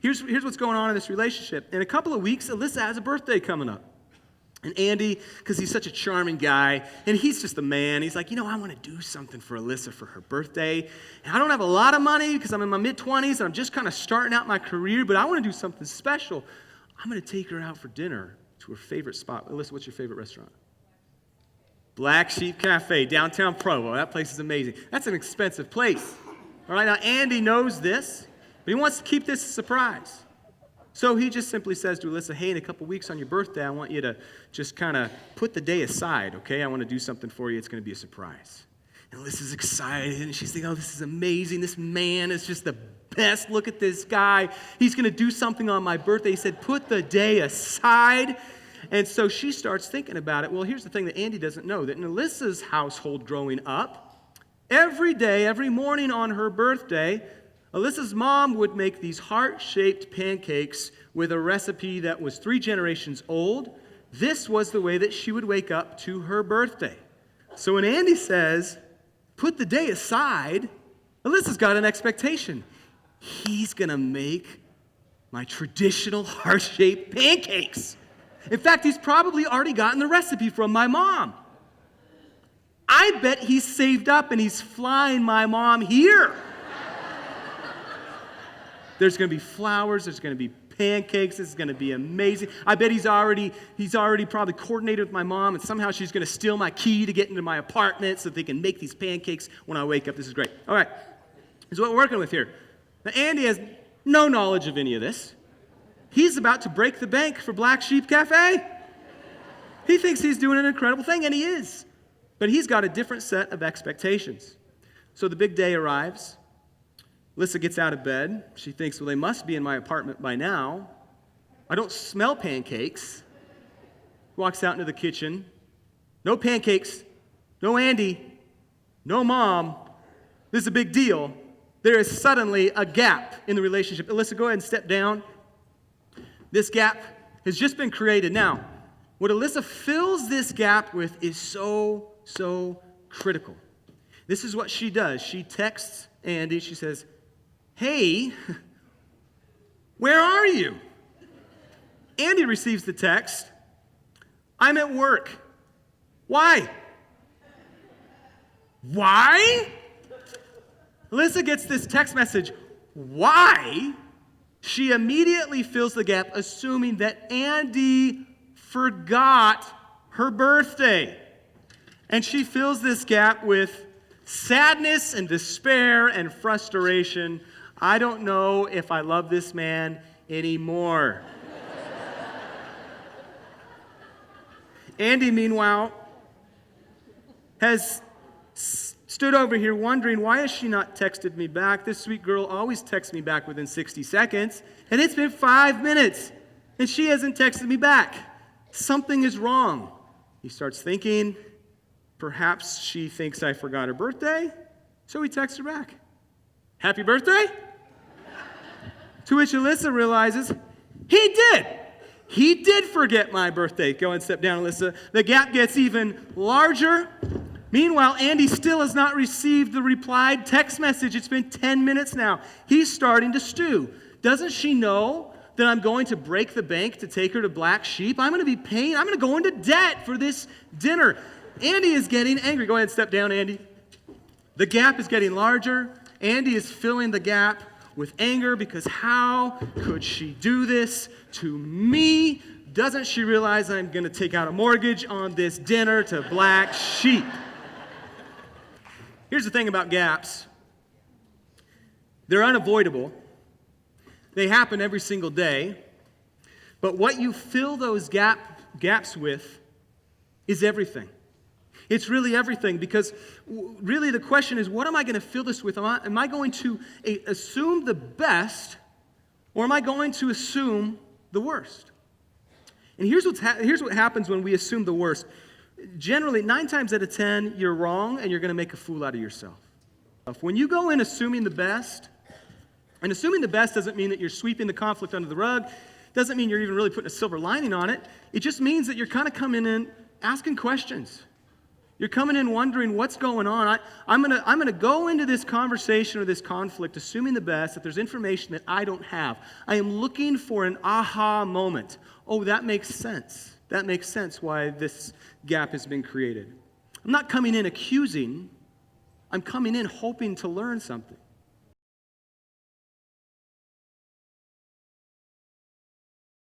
Here's what's going on in this relationship. In a couple of weeks, Alyssa has a birthday coming up. And Andy, because he's such a charming guy, and he's just a man, he's like, I want to do something for Alyssa for her birthday. And I don't have a lot of money because I'm in my mid-20s and I'm just kind of starting out my career, but I want to do something special. I'm going to take her out for dinner to her favorite spot. Alyssa, what's your favorite restaurant? Black Sheep Cafe, downtown Provo. That place is amazing. That's an expensive place. All right, now Andy knows this, but he wants to keep this a surprise. So he just simply says to Alyssa, hey, in a couple weeks on your birthday, I want you to just kind of put the day aside, okay? I want to do something for you. It's going to be a surprise. And Alyssa's excited, and she's thinking, this is amazing. This man is just the best. Look at this guy. He's going to do something on my birthday. He said, put the day aside. And so she starts thinking about it. Well, here's the thing that Andy doesn't know, that in Alyssa's household growing up, every day, every morning on her birthday, Alyssa's mom would make these heart-shaped pancakes with a recipe that was 3 generations old. This was the way that she would wake up to her birthday. So when Andy says, put the day aside, Alyssa's got an expectation. He's going to make my traditional heart-shaped pancakes. In fact, he's probably already gotten the recipe from my mom. I bet he's saved up and he's flying my mom here. There's going to be flowers. There's going to be pancakes. This is going to be amazing. I bet he's already probably coordinated with my mom, and somehow she's going to steal my key to get into my apartment so that they can make these pancakes when I wake up. This is great. All right. This is what we're working with here. Now, Andy has no knowledge of any of this. He's about to break the bank for Black Sheep Cafe. He thinks he's doing an incredible thing, and he is. But he's got a different set of expectations. So the big day arrives. Alyssa gets out of bed. She thinks, well, they must be in my apartment by now. I don't smell pancakes. Walks out into the kitchen. No pancakes. No Andy. No mom. This is a big deal. There is suddenly a gap in the relationship. Alyssa, go ahead and step down. This gap has just been created. Now, what Alyssa fills this gap with is so critical. This is what she does. She texts Andy. She says, hey, where are you? Andy receives the text, I'm at work. Why? Why? Alyssa gets this text message, why? She immediately fills the gap, assuming that Andy forgot her birthday. And she fills this gap with sadness and despair and frustration. I don't know if I love this man anymore. Andy, meanwhile, has stood over here wondering, why has she not texted me back? This sweet girl always texts me back within 60 seconds, and it's been 5 minutes, and she hasn't texted me back. Something is wrong. He starts thinking, perhaps she thinks I forgot her birthday, so he texts her back. Happy birthday? To which Alyssa realizes, he did. He did forget my birthday. Go and step down, Alyssa. The gap gets even larger. Meanwhile, Andy still has not received the replied text message. It's been 10 minutes now. He's starting to stew. Doesn't she know that I'm going to break the bank to take her to Black Sheep? I'm going to go into debt for this dinner. Andy is getting angry. Go ahead and step down, Andy. The gap is getting larger. Andy is filling the gap with anger because how could she do this to me? Doesn't she realize I'm going to take out a mortgage on this dinner to Black Sheep? Here's the thing about gaps. They're unavoidable. They happen every single day. But what you fill those gaps with is everything. It's really everything, because really the question is, what am I going to fill this with? Am I going to assume the best, or am I going to assume the worst? And here's what happens when we assume the worst. Generally, 9 times out of 10, you're wrong, and you're going to make a fool out of yourself. When you go in assuming the best, and assuming the best doesn't mean that you're sweeping the conflict under the rug, doesn't mean you're even really putting a silver lining on it. It just means that you're kind of coming in asking questions. You're coming in wondering what's going on. I'm gonna go into this conversation or this conflict assuming the best, that there's information that I don't have. I am looking for an aha moment. Oh, that makes sense. That makes sense why this gap has been created. I'm not coming in accusing. I'm coming in hoping to learn something.